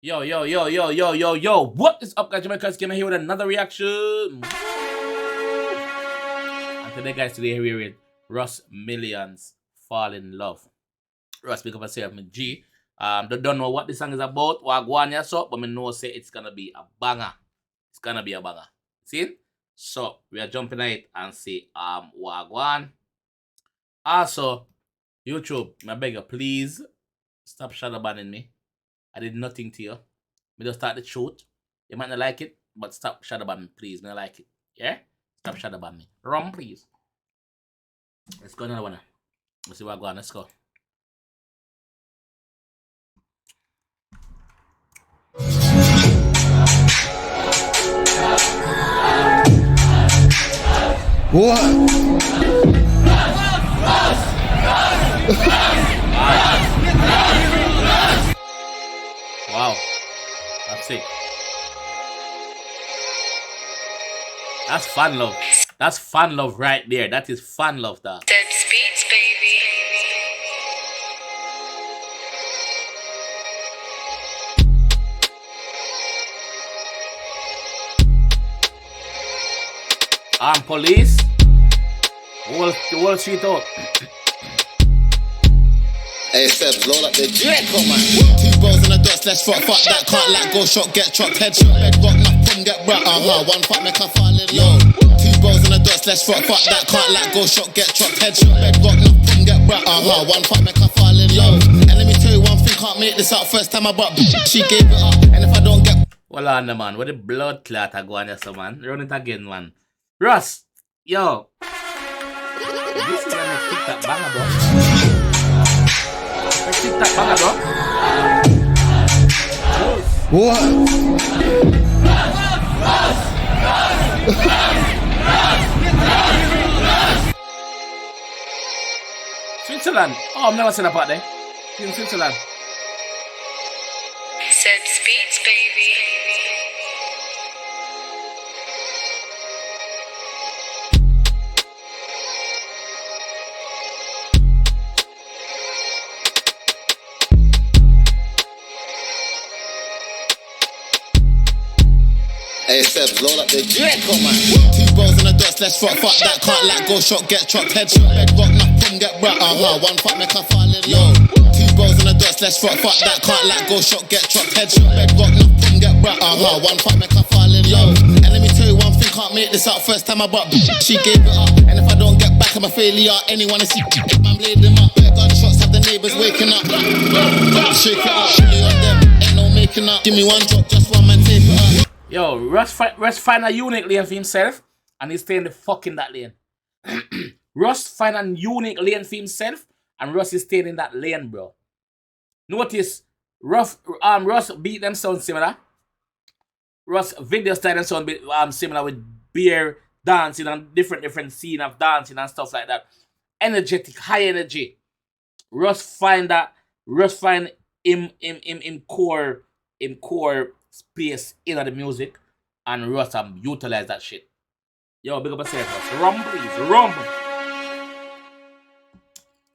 Yo. What is up, guys? JAMAICA'S came here with another reaction. And today, guys, we're here with Russ Millions Fall in Love. Russ, pick up a say of me G. Don't know what this song is about, Wagwan so, but I know say it's gonna be a banger. It's gonna be a banger. See? So we are jumping at it and see Wagwan. Also, YouTube, I beg you, please stop shadow banning me. I did nothing to you. Me just start the shoot. You might not like it, but stop shadow ban me, please. Me not like it. Yeah? Stop shadow ban me. Run, please. Let's go another one now. Let's see what I go on. Let's go. What? Wow. That's sick. That's fan love. That's fan love right there. That is fan love, dog. Dead speeds, baby. Police. Wall Street out. Hey, Sebs, load up the Draco, man. Two balls in the dust, let's fuck that. Can't let go, shot, get chopped, headshot, bedrock, nothing, get brat. One fuck, make her fall in love. Two balls in the dust, let's fuck that. Can't let go, shot, get chopped, headshot, bedrock, nothing, get brat. One fuck, make her fall in love. And let me tell you one thing, can't make this out first time I bought. She gave it up, and if I don't get. Well on the man, what the blood clot I go on here, so man. Run it again, man. Russ, yo. This is gonna kick that banger, bro. Kick that banger, bro. What? Switzerland. Oh, I've never seen a part there. In Switzerland. Dead speeds, baby. Hey, Sebs, load up the Draco, man. Two balls in the dust, let's fuck that. Can't let go, shot, get chopped, headshot, bedrock, nothing, get brat. One fuck, make her fall in love. Two balls in the dust, let's fuck that. Can't let go, shot, get chopped, headshot, bedrock, nothing, get brat. One fuck, make her fall in love. And let me tell you one thing, can't make this out first time I bought. She gave it up, and if I don't get back, I'm a failure. Anyone to see, man, blade them up. Gunshots have the neighbors waking up. Shake it up, really on them. Ain't no making up. Give me one drop, just one man, tape it up. Yo, Russ find a unique lane for himself, and he's staying the fuck in that lane. Russ find a unique lane for himself, and Russ is staying in that lane, bro. Notice, Russ beat them sound similar. Russ video style them sound similar with beer dancing and different scene of dancing and stuff like that. Energetic, high energy. Russ find him core space in the music, and Russ utilize that shit. Yo, big up yourself, Russ. Rum, please. Rum.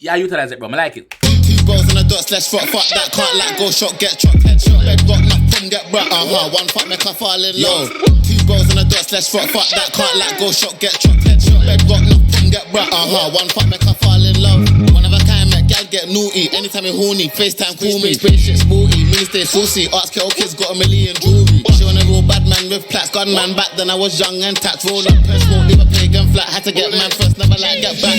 Yeah, utilize it, bro. I like it. Two balls in the dust, let's fuck that. Can't let go, shot, get chopped, headshot, bedrock, nothing, get brat. One fuck, make her fall in love. Two balls in the dust, let's fuck that. Can't let go, shot, get chopped, headshot, bedrock, nothing, get brat. One fuck, make her fall in love. One of a kind, make gal get naughty. Anytime you horny, FaceTime, call me. Spaceship sporty, mini stay saucy. Ask Kettle Kids, got a million jewelry. She wanna roll bad man with plaques. Gunman back then I was young and tax. Roll up, press, won't leave a pagan flat. Had to get man first, never like get back.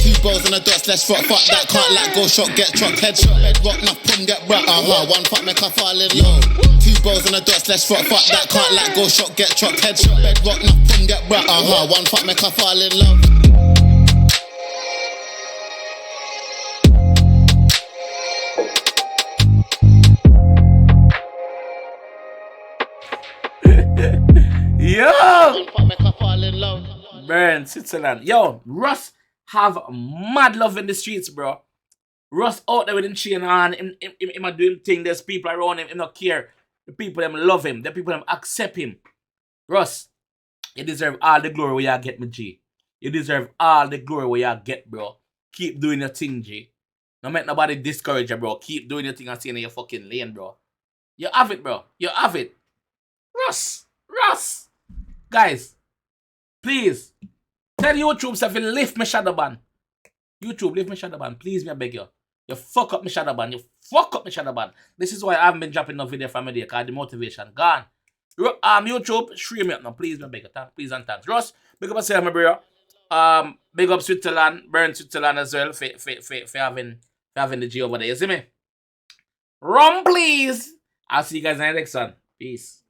Two balls in the dust, let's fuck that. Can't let go, shot, get chopped, headshot, bedrock, nothing, get brat. One fuck, make her fall in love. Two balls in the dust, let's fuck that. Can't let go, shot, get chopped, headshot, bedrock, nothing, get brat. One fuck, make her fall in love. Yo! One fuck, make her fall in love. Burn, Switzerland. Yo, Russ have mad love in the streets, bro. Russ out there with him chain on, him doing thing. There's people around him not care. The people them love him. The people them accept him. Russ, you deserve all the glory where you get, me G. You deserve all the glory where you get, bro. Keep doing your thing, G. Don't make nobody discourage you, bro. Keep doing your thing and stay in your fucking lane, bro. You have it, bro. You have it. Russ. Guys, please. Tell YouTube if you lift me shadow ban. YouTube, lift me shadow ban. Please, me I beg you. You fuck up me shadow ban. This is why I haven't been dropping no video from me there, because the motivation gone. YouTube, stream it now. Please, me I beg you. Please and thanks. Russ, big up yourself, my bro. Big up Switzerland, burn Switzerland as well for having the G over there. You see me? Rum, please. I'll see you guys in the next one. Peace.